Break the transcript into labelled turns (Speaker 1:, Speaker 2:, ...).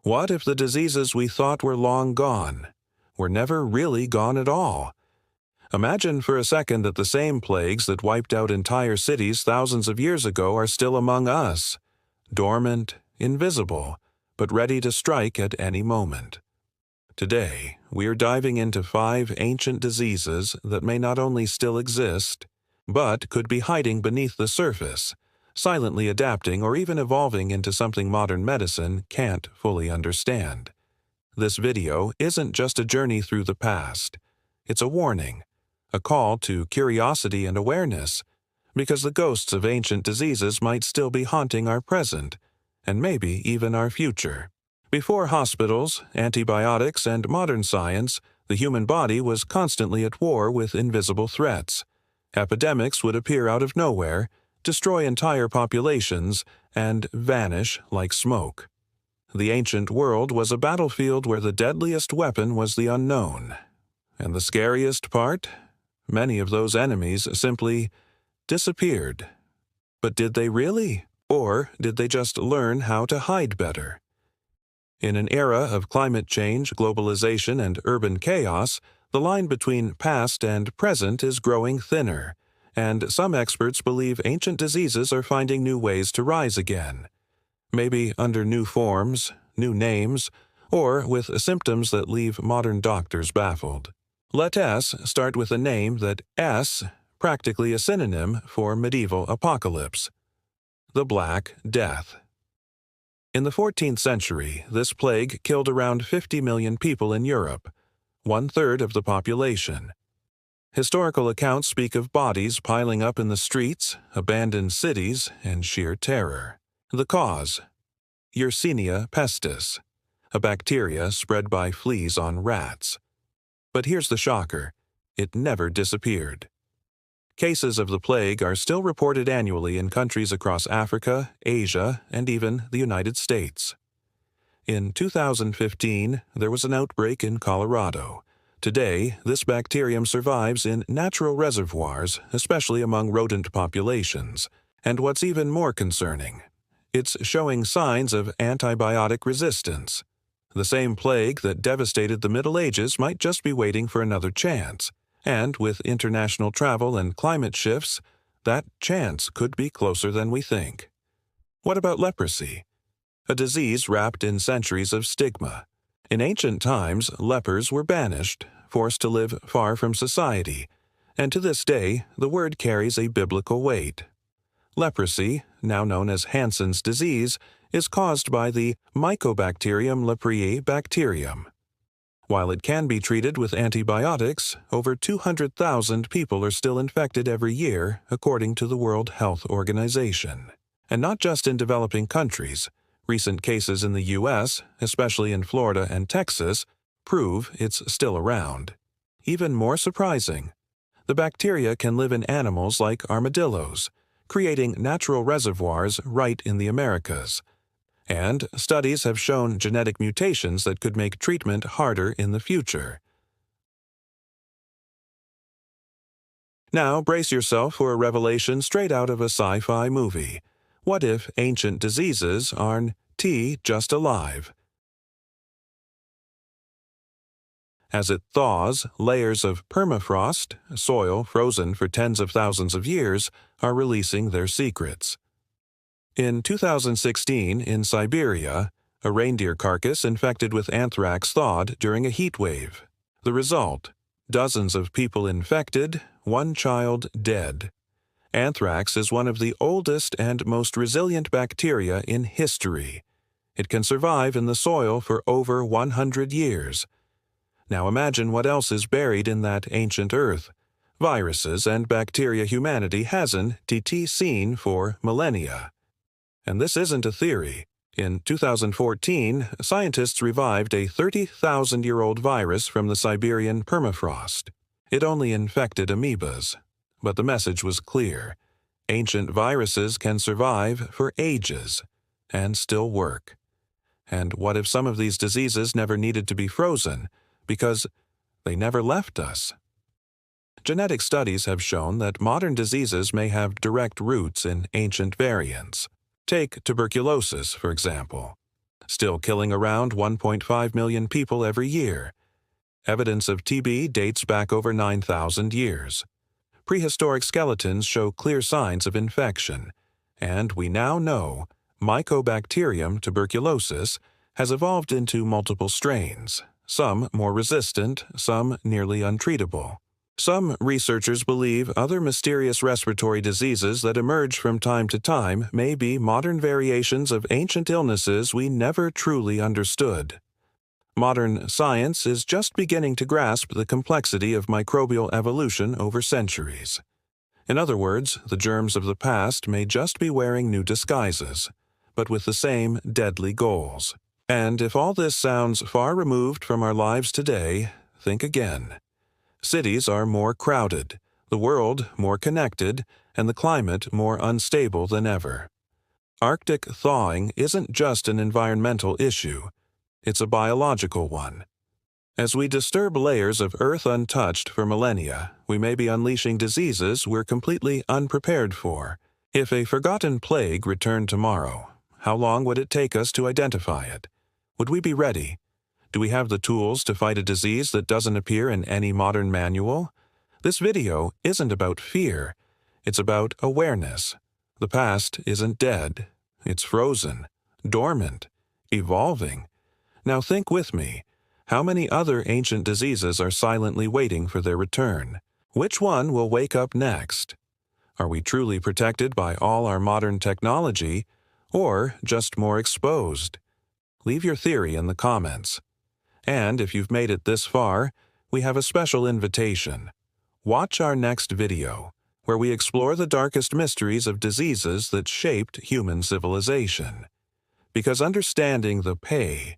Speaker 1: What if the diseases we thought were long gone were never really gone at all? Imagine for a second that the same plagues that wiped out entire cities thousands of years ago are still among us, dormant, invisible, but ready to strike at any moment. Today, we are diving into 5 ancient diseases that may not only still exist, but could be hiding beneath the surface, silently adapting or even evolving into something modern medicine can't fully understand. This video isn't just a journey through the past. It's a warning, a call to curiosity and awareness, because the ghosts of ancient diseases might still be haunting our present, and maybe even our future. Before hospitals, antibiotics, and modern science, the human body was constantly at war with invisible threats. Epidemics would appear out of nowhere, destroy entire populations, and vanish like smoke. The ancient world was a battlefield where the deadliest weapon was the unknown. And the scariest part? Many of those enemies simply disappeared. But did they really? Or did they just learn how to hide better? In an era of climate change, globalization, and urban chaos, the line between past and present is growing thinner, and some experts believe ancient diseases are finding new ways to rise again. Maybe under new forms, new names, or with symptoms that leave modern doctors baffled. Let us start with a name that S, practically a synonym for medieval apocalypse: the Black Death. In the 14th century, this plague killed around 50 million people in Europe, 1/3 of the population. Historical accounts speak of bodies piling up in the streets, abandoned cities, and sheer terror. The cause? Yersinia pestis, a bacteria spread by fleas on rats. But here's the shocker: it never disappeared. Cases of the plague are still reported annually in countries across Africa, Asia, and even the United States. In 2015, there was an outbreak in Colorado. Today, this bacterium survives in natural reservoirs, especially among rodent populations. And what's even more concerning, it's showing signs of antibiotic resistance. The same plague that devastated the Middle Ages might just be waiting for another chance. And with international travel and climate shifts, that chance could be closer than we think. What about leprosy? A disease wrapped in centuries of stigma. In ancient times, lepers were banished, forced to live far from society, and to this day, the word carries a biblical weight. Leprosy, now known as Hansen's disease, is caused by the Mycobacterium leprae bacterium. While it can be treated with antibiotics, over 200,000 people are still infected every year, according to the World Health Organization. And not just in developing countries. Recent cases in the U.S., especially in Florida and Texas, prove it's still around. Even more surprising, the bacteria can live in animals like armadillos, creating natural reservoirs right in the Americas. And studies have shown genetic mutations that could make treatment harder in the future. Now brace yourself for a revelation straight out of a sci-fi movie. What if ancient diseases aren't just alive? As it thaws, layers of permafrost, soil frozen for tens of thousands of years, are releasing their secrets. In 2016, in Siberia, a reindeer carcass infected with anthrax thawed during a heat wave. The result: dozens of people infected, 1 child dead. Anthrax is one of the oldest and most resilient bacteria in history. It can survive in the soil for over 100 years. Now imagine what else is buried in that ancient earth. Viruses and bacteria humanity hasn't seen for millennia. And this isn't a theory. In 2014, scientists revived a 30,000-year-old virus from the Siberian permafrost. It only infected amoebas. But the message was clear. Ancient viruses can survive for ages and still work. And what if some of these diseases never needed to be frozen because they never left us? Genetic studies have shown that modern diseases may have direct roots in ancient variants. Take tuberculosis, for example. still killing around 1.5 million people every year. Evidence of TB dates back over 9,000 years. Prehistoric skeletons show clear signs of infection, and we now know Mycobacterium tuberculosis has evolved into multiple strains, some more resistant, some nearly untreatable. Some researchers believe other mysterious respiratory diseases that emerge from time to time may be modern variations of ancient illnesses we never truly understood. Modern science is just beginning to grasp the complexity of microbial evolution over centuries. In other words, the germs of the past may just be wearing new disguises, but with the same deadly goals. And if all this sounds far removed from our lives today, think again. Cities are more crowded, the world more connected, and the climate more unstable than ever. Arctic thawing isn't just an environmental issue, it's a biological one. As we disturb layers of Earth untouched for millennia, we may be unleashing diseases we're completely unprepared for. If a forgotten plague returned tomorrow, how long would it take us to identify it? Would we be ready? Do we have the tools to fight a disease that doesn't appear in any modern manual? This video isn't about fear. It's about awareness. The past isn't dead. It's frozen, dormant, evolving. Now think with me. How many other ancient diseases are silently waiting for their return? Which one will wake up next? Are we truly protected by all our modern technology, or just more exposed? Leave your theory in the comments. And if you've made it this far, we have a special invitation. Watch our next video, where we explore the darkest mysteries of diseases that shaped human civilization. Because understanding the pay